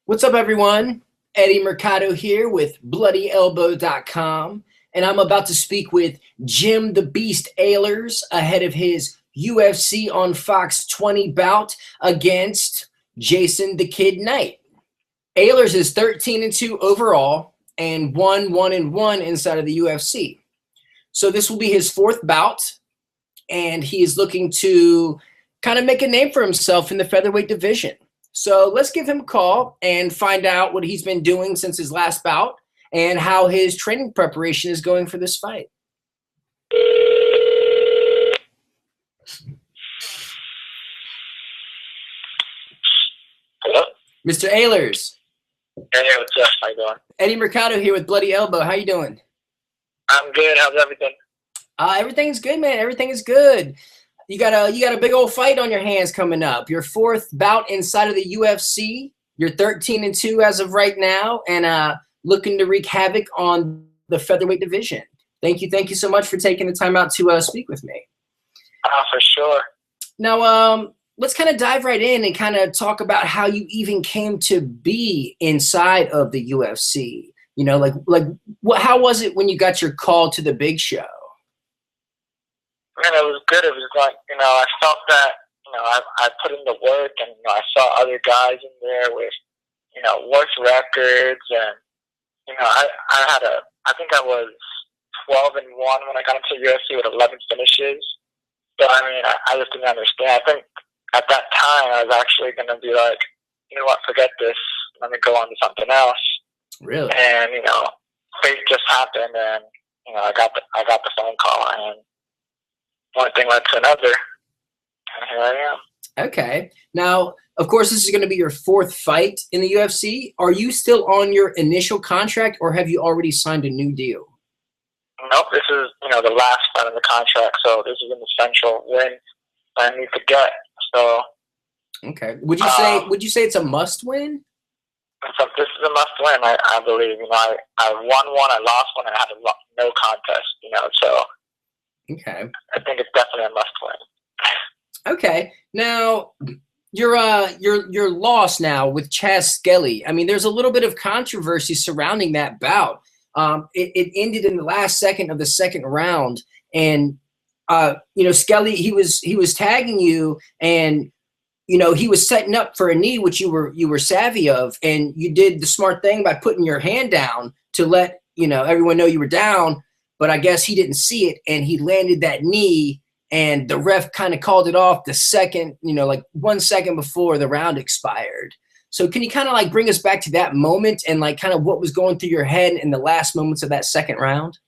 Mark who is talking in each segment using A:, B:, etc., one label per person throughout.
A: What's up, everyone? Eddie Mercado here with BloodyElbow.com, and I'm about to speak with Jim the Beast Alers ahead of his UFC on Fox 20 bout against Jason the Kid Knight. Alers is 13-2 overall and 1-1-1 inside of the UFC. So this will be his fourth bout, and he is looking to kind of make a name for himself in the featherweight division. So let's give him a call and find out what he's been doing since his last bout and how his training preparation is going for this fight.
B: Hello?
A: Mr. Alers.
B: Hey, what's up? How you doing?
A: Eddie Mercado here with Bloody Elbow. How you doing?
B: I'm good. How's everything?
A: Everything's good, man. Everything is good. You got a big old fight on your hands coming up. Your fourth bout inside of the UFC. You're 13-2 as of right now, and looking to wreak havoc on the featherweight division. Thank you so much for taking the time out to speak with me.
B: For sure.
A: Now, let's kind of dive right in and kind of talk about how you even came to be inside of the UFC. You know, how was it when you got your call to the big show?
B: Man, it was good. It was like, I felt that, I put in the work, and, I saw other guys in there with, worse records, and, I think I was 12-1 when I got into UFC with 11 finishes. So, I just didn't understand. I think at that time I was actually going to be like, you know what, forget this. Let me go on to something else.
A: Really?
B: And, fate just happened, and, I got the phone call, and one thing led to another, and here I am.
A: Okay. Now, of course, this is going to be your fourth fight in the UFC. Are you still on your initial contract, or have you already signed a new deal?
B: Nope, this is, the last fight of the contract, so this is an essential win I need to get. So,
A: okay. Would you say it's a must win?
B: So this is a must win, I believe. I won one, I lost one, and I had no contest, so
A: okay.
B: I think it's definitely a must win.
A: Okay. Now, your loss now with Skelly. There's a little bit of controversy surrounding that bout. It ended in the last second of the second round, and Skelly, he was tagging you, and he was setting up for a knee, which you were savvy of, and you did the smart thing by putting your hand down to let everyone know you were down. But I guess he didn't see it, and he landed that knee, and the ref kind of called it off the second, 1 second before the round expired. So can you kind of bring us back to that moment and kind of what was going through your head in the last moments of that second round?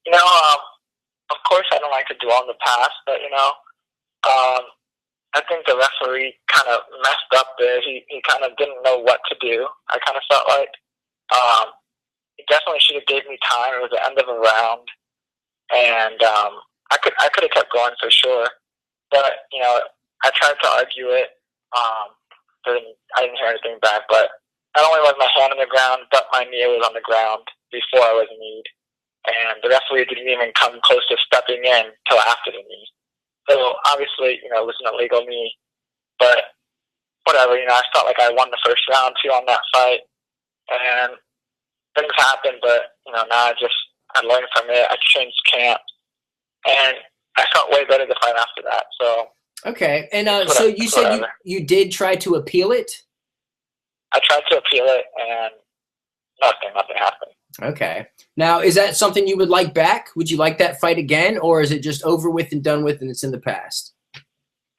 B: Of course I don't like to dwell on the past, but I think the referee kind of messed up there. He kind of didn't know what to do. I kind of felt like he definitely should have gave me time. It was the end of a round, and I could have kept going for sure. But I tried to argue it. I didn't hear anything back. But not only was my hand on the ground, but my knee was on the ground before I was kneed, and the referee didn't even come close to stepping in till after the knee. So obviously, it was an illegal knee. But whatever, I felt like I won the first round too on that fight, and things happened, but now I learned from it. I changed camp, and I felt way better the fight after that. So
A: okay, and so you said you did try to appeal it?
B: I tried to appeal it, and nothing happened.
A: Okay. Now, is that something you would like back? Would you like that fight again, or is it just over with and done with, and it's in the past?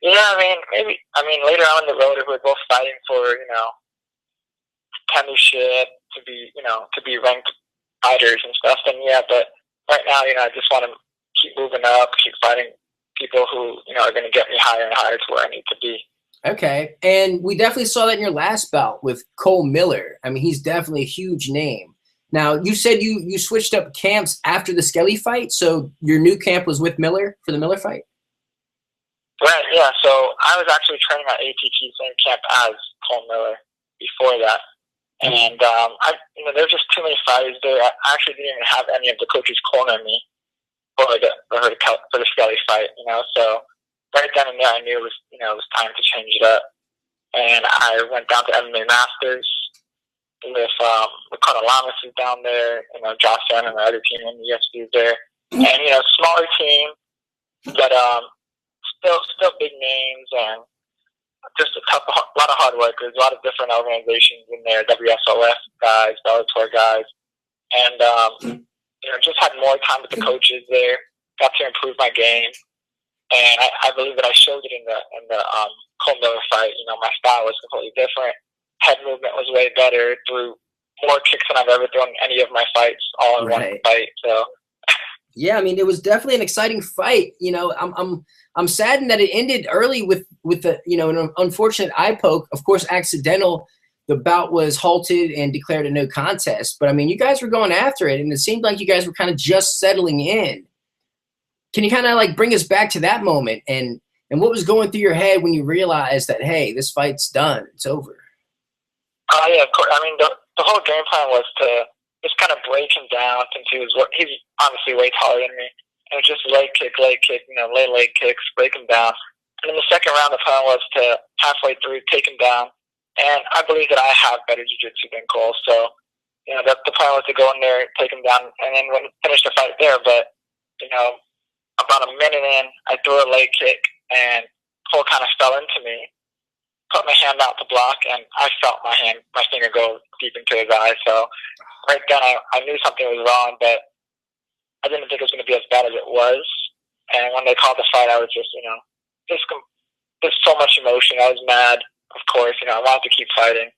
B: Yeah, maybe. Later on in the road, if we're both fighting for championship, to be ranked fighters and stuff, then yeah. But right now, I just want to keep moving up, keep fighting people who are going to get me higher and higher to where I need to be.
A: Okay, and we definitely saw that in your last bout with Cole Miller. He's definitely a huge name. Now, you said you switched up camps after the Skelly fight, so your new camp was with Miller for the Miller fight?
B: Right, yeah. So I was actually training at ATT, same camp as Cole Miller before that. And there's just too many fighters there. I actually didn't even have any of the coaches corner me for the Skelly fight, So right then and there, I knew it was time to change it up. and I went down to MMA Masters with Ricardo Lamas is down there, Josh Sam and the other team in the UFC is there, and smaller team, but still big names and just a lot of hard workers, a lot of different organizations in there, WSOF guys, Bellator guys, and just had more time with the coaches there, got to improve my game, and I believe that I showed it in the Cole Miller fight. My style was completely different. Head movement was way better. Threw more kicks than I've ever thrown in any of my fights, all in one fight. So,
A: yeah, I mean, it was definitely an exciting fight. I'm saddened that it ended early with the an unfortunate eye poke. Of course, accidental. The bout was halted and declared a no contest. But I mean, you guys were going after it, and it seemed like you guys were kind of just settling in. Can you kind of like bring us back to that moment and what was going through your head when you realized that, hey, this fight's done, it's over?
B: Yeah, of course. I mean, the whole game plan was to just kind of break him down since he's obviously way taller than me. And it was just leg kick, lay leg kicks, break him down. And in the second round, the plan was to halfway through take him down. And I believe that I have better jiu-jitsu than Cole. So, the plan was to go in there, take him down, and then finish the fight there. But, about a minute in, I threw a leg kick, and Cole kind of fell into me. Put my hand out to block, and I felt my finger go deep into his eye. So right then, I knew something was wrong, but I didn't think it was going to be as bad as it was. And when they called the fight, I was just so much emotion. I was mad, of course. I wanted to keep fighting.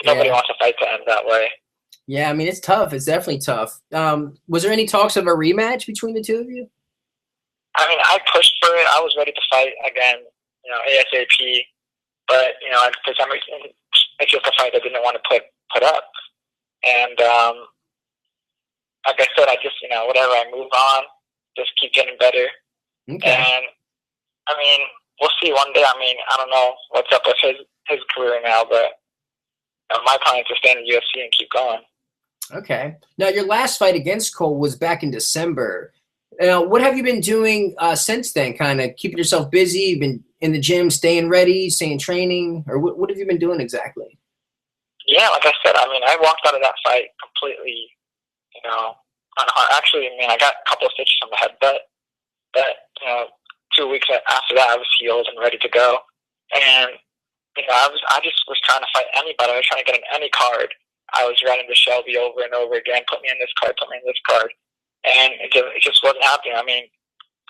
B: Nobody wants a fight to end that way.
A: Yeah, I mean, it's tough. It's definitely tough. Was there any talks of a rematch between the two of you?
B: I mean, I pushed for it. I was ready to fight again, ASAP. But, for some reason, it's just a fight I didn't want to put up. And, like I said, I just, whatever, I move on, just keep getting better.
A: Okay.
B: And, I mean, we'll see one day. I mean, I don't know what's up with his career now, but my plan is to stay in the UFC and keep going.
A: Okay. Now, your last fight against Cole was back in December. What have you been doing since then? Kind of keeping yourself busy? You've been in the gym, staying ready, staying training? Or what have you been doing exactly?
B: Yeah, like I said, I mean, I walked out of that fight completely, unharmed. Actually, I mean, I got a couple of stitches on the head, but 2 weeks after that, I was healed and ready to go. And, I just was trying to fight anybody. I was trying to get in any card. I was running to Shelby over and over again, put me in this card, put me in this card. And it just wasn't happening. I mean,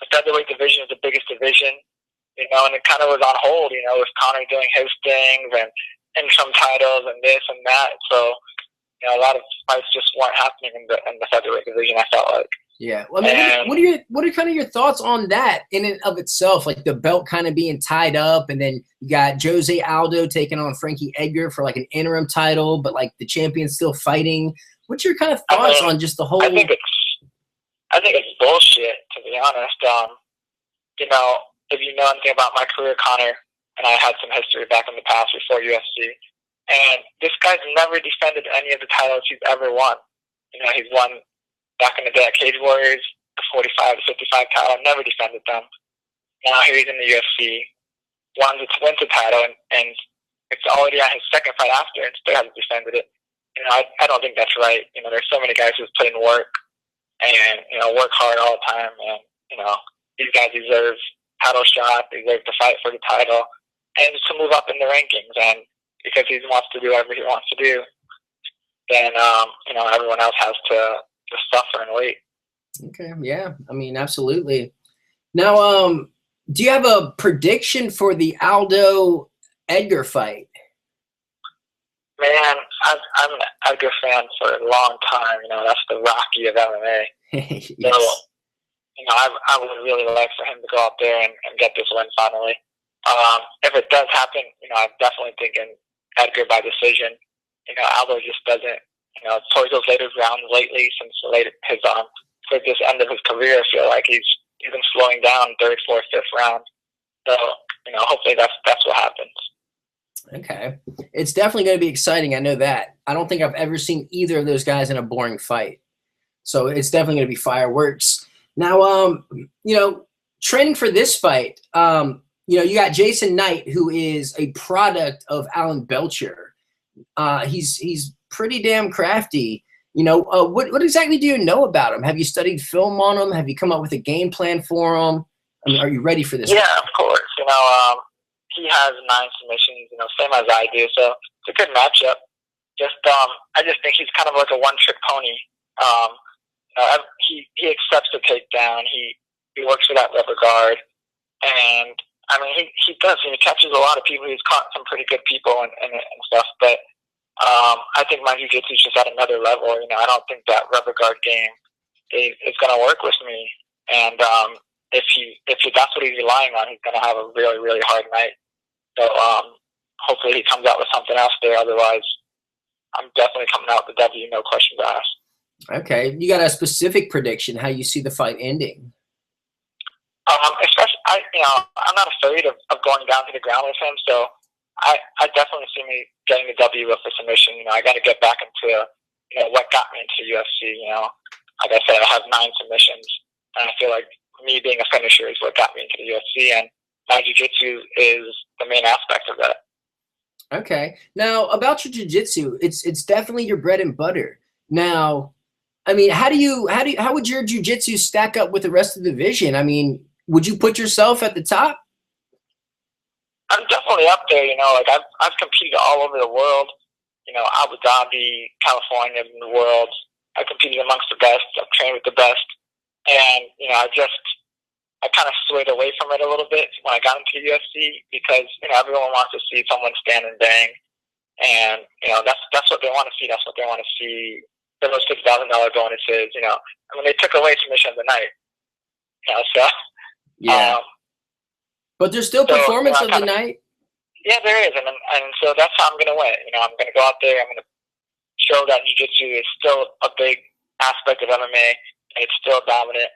B: the featherweight division is the biggest division, and it kind of was on hold, with Conor doing his things and some titles and this and that. So, a lot of fights just weren't happening in the featherweight division, I felt like.
A: Yeah. Well, I mean, what are kind of your thoughts on that in and of itself? Like the belt kind of being tied up, and then you got Jose Aldo taking on Frankie Edgar for like an interim title, but like the champion's still fighting. What's your kind of thoughts on just the whole?
B: I think it's bullshit, to be honest. If you know anything about my career, Conor and I had some history back in the past before UFC, and this guy's never defended any of the titles he's ever won. He's won back in the day at Cage Warriors, the 45 to 55 title, never defended them. Now here he's in the UFC, wins the title, and it's already on his second fight after, and still hasn't defended it. I don't think that's right. There's so many guys who've put in work and, work hard all the time, and, these guys deserve title shot, they deserve to fight for the title, and to move up in the rankings. And because he wants to do whatever he wants to do, then, everyone else has to just suffer and wait.
A: Okay, yeah. I mean, absolutely. Now, do you have a prediction for the Aldo Edgar fight?
B: Man, I'm an Edgar fan for a long time. That's the Rocky of MMA.
A: Yes.
B: So, I would really like for him to go out there and get this win finally. If it does happen, I'm definitely thinking Edgar by decision. Aldo just doesn't, towards those later rounds lately, since towards this end of his career, I feel like he's been slowing down third, fourth, fifth round. So, hopefully that's what happens.
A: Okay. It's definitely going to be exciting. I know that. I don't think I've ever seen either of those guys in a boring fight. So it's definitely going to be fireworks. Now, training for this fight, you know, you got Jason Knight, who is a product of Alan Belcher. He's pretty damn crafty. You know, what exactly do you know about him? Have you studied film on him? Have you come up with a game plan for him? I mean, are you ready for this?
B: Yeah, of course. You know, he has 9 submissions. You know, same as I do. So it's a good matchup. Just, I just think he's kind of like a one-trick pony. You know, he accepts the takedown. He works for that rubber guard, and I mean, he does. He catches a lot of people. He's caught some pretty good people and stuff. But I think my jiu-jitsu is just at another level. You know, I don't think that rubber guard game is going to work with me. And if that's what he's relying on, he's going to have a really, really hard night. So hopefully he comes out with something else there. Otherwise, I'm definitely coming out with the W, no questions asked.
A: Okay, you got a specific prediction how you see the fight ending?
B: Especially, I'm not afraid of going down to the ground with him. So I definitely see me getting the W with the submission. You know, I got to get back into, you know, what got me into the UFC. You know, like I said, I have 9 submissions, and I feel like me being a finisher is what got me into the UFC, and my jiu-jitsu is the main aspect of that.
A: Okay. Now, about your jiu-jitsu, it's definitely your bread and butter. Now, I mean, how would your jiu-jitsu stack up with the rest of the division? I mean, would you put yourself at the top?
B: I'm definitely up there. You know, like I've competed all over the world. You know, Abu Dhabi, California, the world. I competed amongst the best. I've trained with the best, and you know, I kind of swayed away from it a little bit when I got into the UFC because, you know, everyone wants to see someone stand and bang. And, you know, that's what they want to see. That's what they want to see. Those $50,000 bonuses, you know. I mean, they took away submission of the night. You know, so.
A: Yeah. But there's still performance of the night?
B: Yeah, there is. And so that's how I'm going to win. You know, I'm going to go out there. I'm going to show that jiu-jitsu is still a big aspect of MMA. And it's still dominant.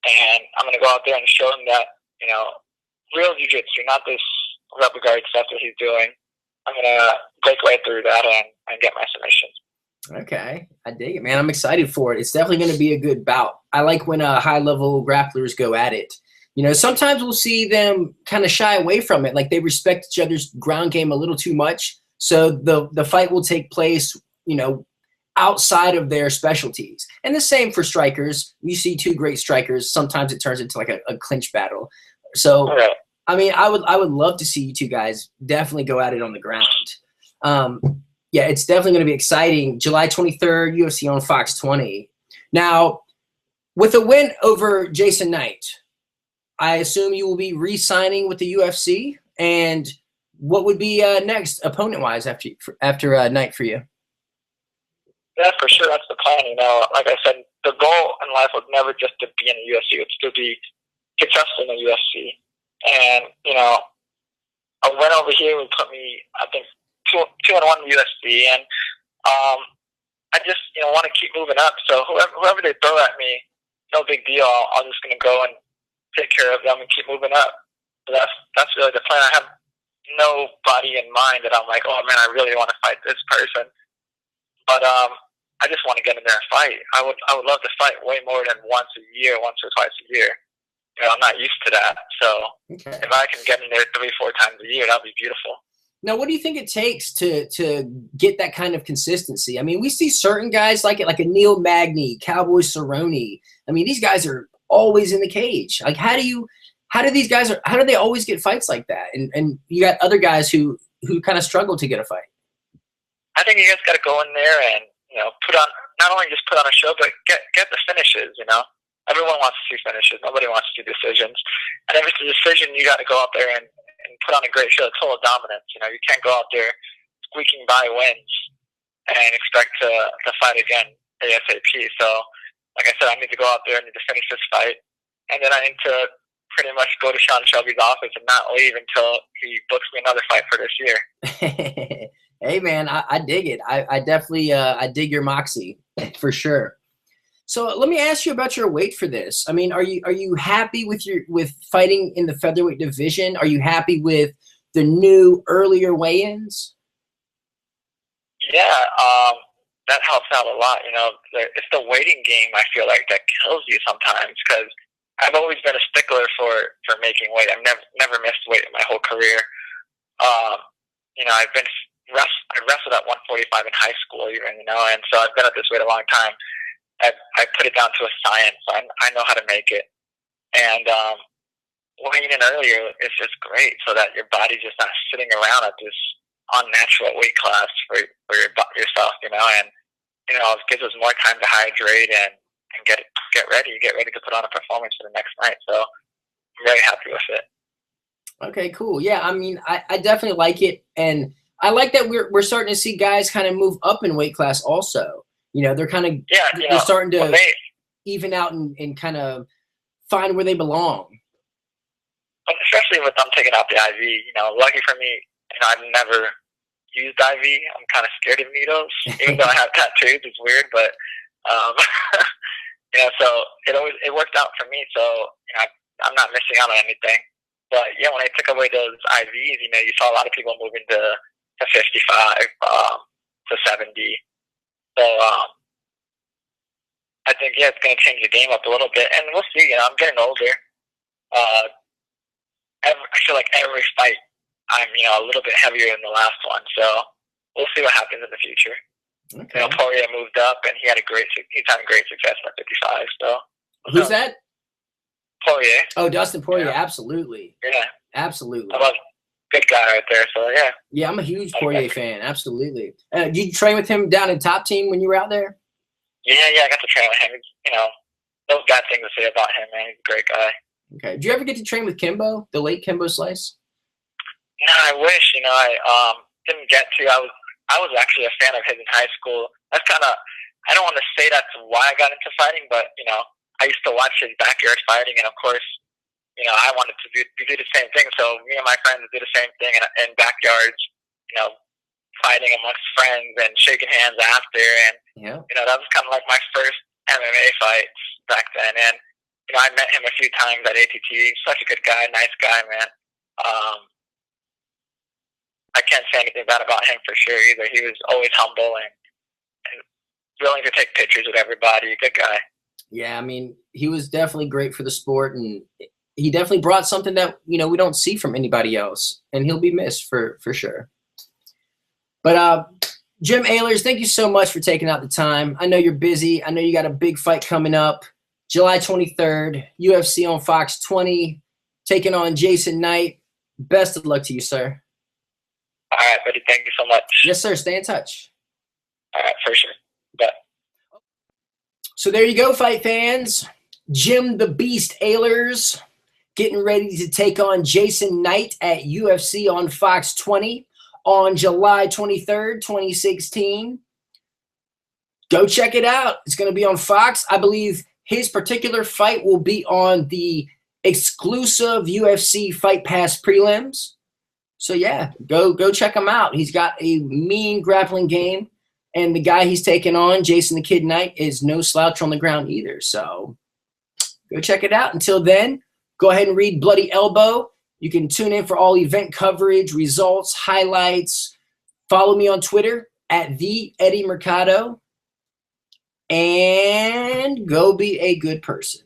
B: And I'm going to go out there and show him that, you know, real jiu-jitsu, not this rubber guard stuff that he's doing. I'm going to break right through that and get my submissions.
A: Okay. I dig it, man. I'm excited for it. It's definitely going to be a good bout. I like when high-level grapplers go at it. You know, sometimes we'll see them kind of shy away from it, like they respect each other's ground game a little too much. So the fight will take place, you know, outside of their specialties. And the same for strikers. You see 2 great strikers. Sometimes it turns into like a clinch battle. So,
B: right.
A: I mean, I would love to see you 2 guys definitely go at it on the ground. Yeah, it's definitely going to be exciting. July 23rd, UFC on Fox 20. Now, with a win over Jason Knight, I assume you will be re-signing with the UFC. And what would be next opponent-wise after Knight for you?
B: Yeah, for sure. That's the plan. You know, like I said, the goal in life was never just to be in the UFC. It's to be successful in the UFC. And, you know, a win over here would put me, I think, 2-1 in the UFC. And I just, you know, want to keep moving up. So whoever they throw at me, no big deal. I'm just going to go and take care of them and keep moving up. So that's really the plan. I have nobody in mind that I'm like, oh, man, I really want to fight this person. But I just want to get in there and fight. I would love to fight way more than once or twice a year. You know, I'm not used to that. So if I can get in there 3-4 times a year, that'd be beautiful.
A: Now, what do you think it takes to get that kind of consistency? I mean, we see certain guys like a Neil Magny, Cowboy Cerrone. I mean, these guys are always in the cage. Like, how do they always get fights like that? And you got other guys who kind of struggle to get a fight.
B: I think you guys got to go in there and, you know, not only just put on a show, but get the finishes, you know. Everyone wants to see finishes. Nobody wants to see decisions. And if it's a decision, you got to go out there and put on a great show, total dominance. You know, you can't go out there squeaking by wins and expect to fight again ASAP. So, like I said, I need to go out there, I need to finish this fight, and then I need to pretty much go to Sean Shelby's office and not leave until he books me another fight for this year.
A: Hey, man, I dig it. I definitely I dig your moxie for sure. So let me ask you about your weight for this. I mean, are you happy with fighting in the featherweight division? Are you happy with the new earlier weigh-ins?
B: Yeah, that helps out a lot. You know, it's the waiting game, I feel like, that kills you sometimes, because I've always been a stickler for making weight. I've never missed weight in my whole career. You know, I wrestled at 145 in high school, even, you know, and so I've been at this weight a long time. I put it down to a science. I know how to make it, and weighing in earlier is just great, so that your body's just not sitting around at this unnatural weight class for yourself, you know, and you know, it gives us more time to hydrate and get ready to put on a performance for the next night. So I'm very happy with it.
A: Okay, cool. Yeah, I mean, I definitely like it, and I like that we're starting to see guys kind of move up in weight class also. You know, they're kind of they're starting to even out and kind of find where they belong.
B: Especially with them taking out the IV. You know, lucky for me, you know, I've never used IV. I'm kind of scared of needles, even though I have tattoos. It's weird, but you know, so it worked out for me. So you know, I'm not missing out on anything. But yeah, when I took away those IVs, you know, you saw a lot of people moving to 55, to 70. So I think it's going to change the game up a little bit, and we'll see. You know, I'm getting older. I feel like every fight I'm, you know, a little bit heavier than the last one. So we'll see what happens in the future. Okay. You know, Poirier moved up, and he's having great success at 55. So
A: who's that?
B: Poirier.
A: Oh, Dustin Poirier,
B: yeah.
A: Absolutely.
B: Yeah.
A: Absolutely.
B: I love good guy right there. So yeah.
A: Yeah, I'm a huge Poirier fan. Absolutely. Did you train with him down in Top Team when you were out there?
B: Yeah, I got to train with him. You know, no bad thing to say about him, man. He's a great guy.
A: Okay. Did you ever get to train with Kimbo, the late Kimbo Slice?
B: No, I wish. You know, I didn't get to. I was actually a fan of his in high school. That's kind of, I don't want to say that's why I got into fighting, but you know, I used to watch his backyard fighting, and of course, you know, I wanted to do the same thing. So me and my friends did the same thing in backyards, you know, fighting amongst friends and shaking hands after. And, you know, that was kind of like my first MMA fights back then. And, you know, I met him a few times at ATT. Such a good guy, nice guy, man. I can't say anything bad about him for sure either. He was always humble and willing to take pictures with everybody. Good guy.
A: Yeah, I mean, he was definitely great for the sport, and he definitely brought something that, you know, we don't see from anybody else, and he'll be missed for sure. But Jim Alers, thank you so much for taking out the time. I know you're busy. I know you got a big fight coming up, July 23rd, UFC on Fox 20, taking on Jason Knight. Best of luck to you, sir.
B: All right, buddy. Thank you so much.
A: Yes, sir. Stay in touch.
B: All right, for sure. Bet.
A: So there you go, fight fans. Jim the Beast Alers getting ready to take on Jason Knight at UFC on Fox 20 on July 23rd, 2016. Go check it out. It's going to be on Fox. I believe his particular fight will be on the exclusive UFC Fight Pass prelims. So yeah, go check him out. He's got a mean grappling game, and the guy he's taking on, Jason the Kid Knight, is no slouch on the ground either. So go check it out. Until then, go ahead and read Bloody Elbow. You can tune in for all event coverage, results, highlights. Follow me on Twitter at @TheEddieMercado, and go be a good person.